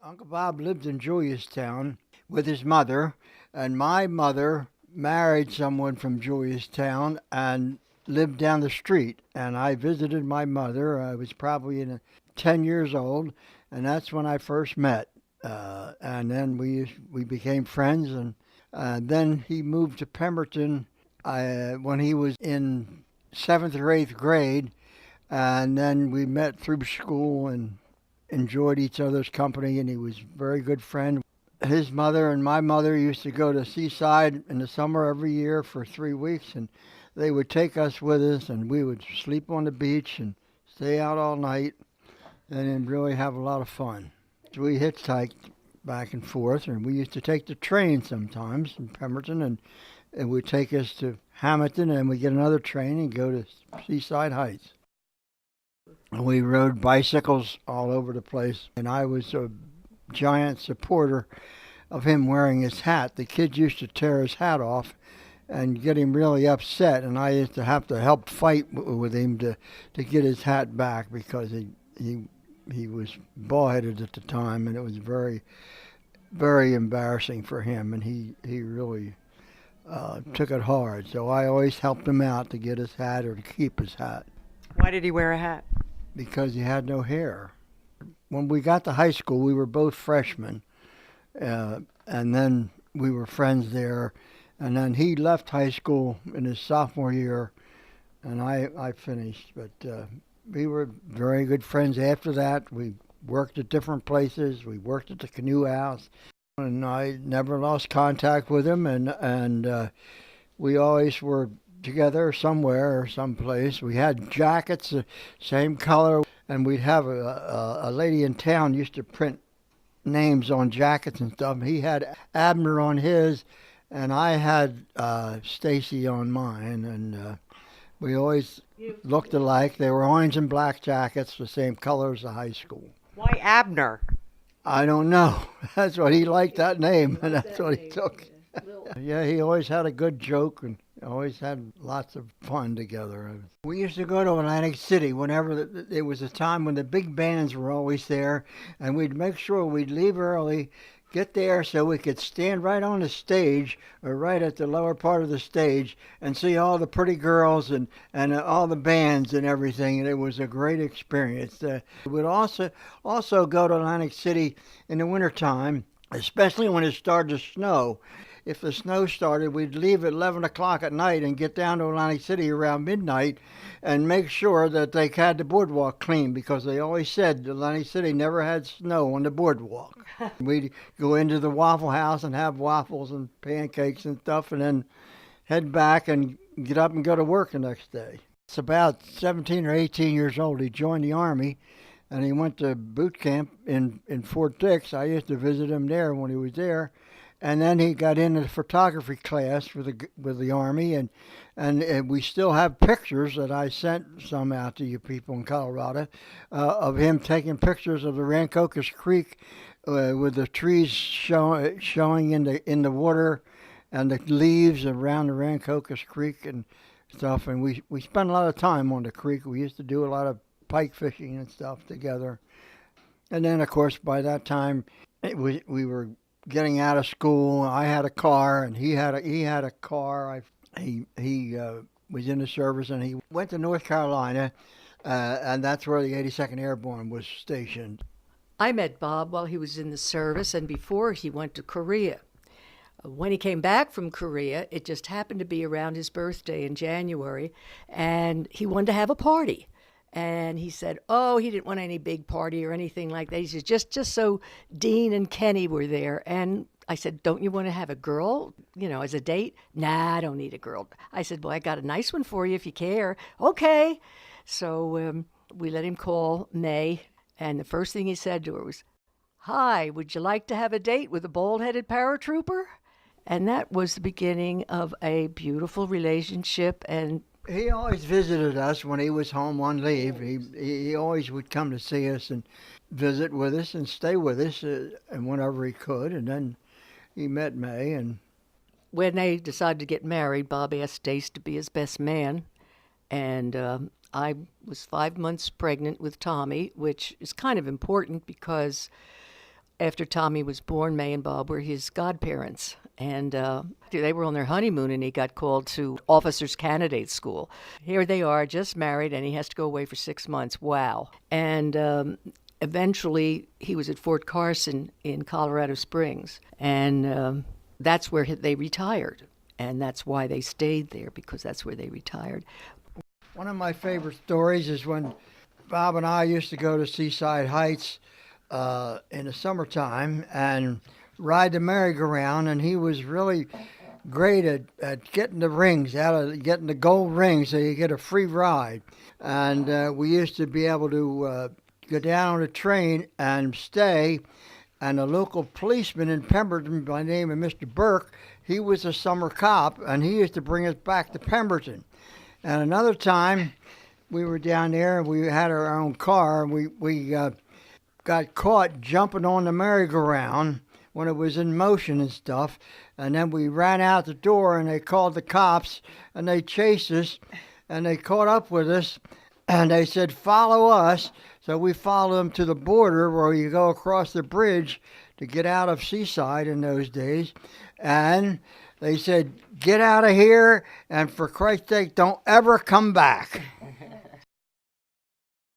Uncle Bob lived in Juliustown with his mother, and my mother married someone from Juliustown and lived down the street. And I visited my mother. I was probably 10 years old, and that's when I first met. And then we became friends, and then he moved to Pemberton when he was in seventh or eighth grade, and then we met through school and enjoyed each other's company, and he was a very good friend. His mother and my mother used to go to Seaside in the summer every year for 3 weeks, and they would take us with us, and we would sleep on the beach and stay out all night and then really have a lot of fun. So we hitchhiked back and forth, and we used to take the train sometimes in Pemberton, and it would take us to Hamilton, and we'd get another train and go to Seaside Heights. And we rode bicycles all over the place, and I was a giant supporter of him wearing his hat. The kids used to tear his hat off and get him really upset, and I used to have to help fight with him to get his hat back because he was bald-headed at the time, and it was very, very embarrassing for him, and he really took it hard. So I always helped him out to get his hat or to keep his hat Why did he wear a hat? because he had no hair. When we got to high school, we were both freshmen, and then we were friends there. And then he left high school in his sophomore year, and I finished. But we were very good friends after that. We worked at different places. We worked at the canoe house, and I never lost contact with him. And we always were together somewhere or someplace. We had jackets the same color, and we'd have a lady in town used to print names on jackets and stuff. He had Abner on his, and I had Stacy on mine, and we always looked alike. They were orange and black jackets, the same color as the high school. Why Abner? I don't know. That's what he liked, that name, and that's what he took. Yeah, he always had a good joke and always had lots of fun together. We used to go to Atlantic City whenever there was a time when the big bands were always there, and we'd make sure we'd leave early, get there so we could stand right on the stage or right at the lower part of the stage and see all the pretty girls and all the bands and everything. And it was a great experience. We would also go to Atlantic City in the wintertime, especially when it started to snow. If the snow started, we'd leave at 11 o'clock at night and get down to Atlantic City around midnight and make sure that they had the boardwalk clean, because they always said Atlantic City never had snow on the boardwalk. We'd go into the Waffle House and have waffles and pancakes and stuff, and then head back and get up and go to work the next day. It's about 17 or 18 years old. He joined the Army, and he went to boot camp in Fort Dix. I used to visit him there when he was there. And then he got into the photography class with the Army, and we still have pictures that I sent some out to you people in Colorado of him taking pictures of the Rancocas Creek with the trees showing in the water and the leaves around the Rancocas Creek and stuff. And we spent a lot of time on the creek. We used to do a lot of pike fishing and stuff together. And then, of course, by that time, we were getting out of school. I had a car, and he had a car. He was in the service, and he went to North Carolina, and that's where the 82nd Airborne was stationed. I met Bob while he was in the service and before he went to Korea. When he came back from Korea, it just happened to be around his birthday in January, and he wanted to have a party. And he said, he didn't want any big party or anything like that. He said, just so Dean and Kenny were there. And I said, don't you want to have a girl, as a date? Nah, I don't need a girl. I said, well, I got a nice one for you if you care. Okay. So we let him call May. And the first thing he said to her was, hi, would you like to have a date with a bald-headed paratrooper? And that was the beginning of a beautiful relationship. And he always visited us when he was home on leave. He always would come to see us and visit with us and stay with us and whenever he could. And then he met May. And when they decided to get married, Bob asked Stace to be his best man. And I was 5 months pregnant with Tommy, which is kind of important because after Tommy was born, May and Bob were his godparents. And they were on their honeymoon, and he got called to officers' candidate school. Here they are, just married, and he has to go away for 6 months. Wow. And eventually, he was at Fort Carson in Colorado Springs. And that's where they retired. And that's why they stayed there, because that's where they retired. One of my favorite stories is when Bob and I used to go to Seaside Heights in the summertime and ride the merry-go-round, and he was really great at getting the rings getting the gold rings so you get a free ride. And we used to be able to go down on the train and stay, and a local policeman in Pemberton by the name of Mr. Burke, he was a summer cop, and he used to bring us back to Pemberton. And another time, we were down there, and we had our own car, and we got caught jumping on the merry-go-round when it was in motion and stuff. And then we ran out the door, and they called the cops, and they chased us, and they caught up with us, and they said, "Follow us." So we followed them to the border where you go across the bridge to get out of Seaside in those days. And they said, "Get out of here, and for Christ's sake, don't ever come back."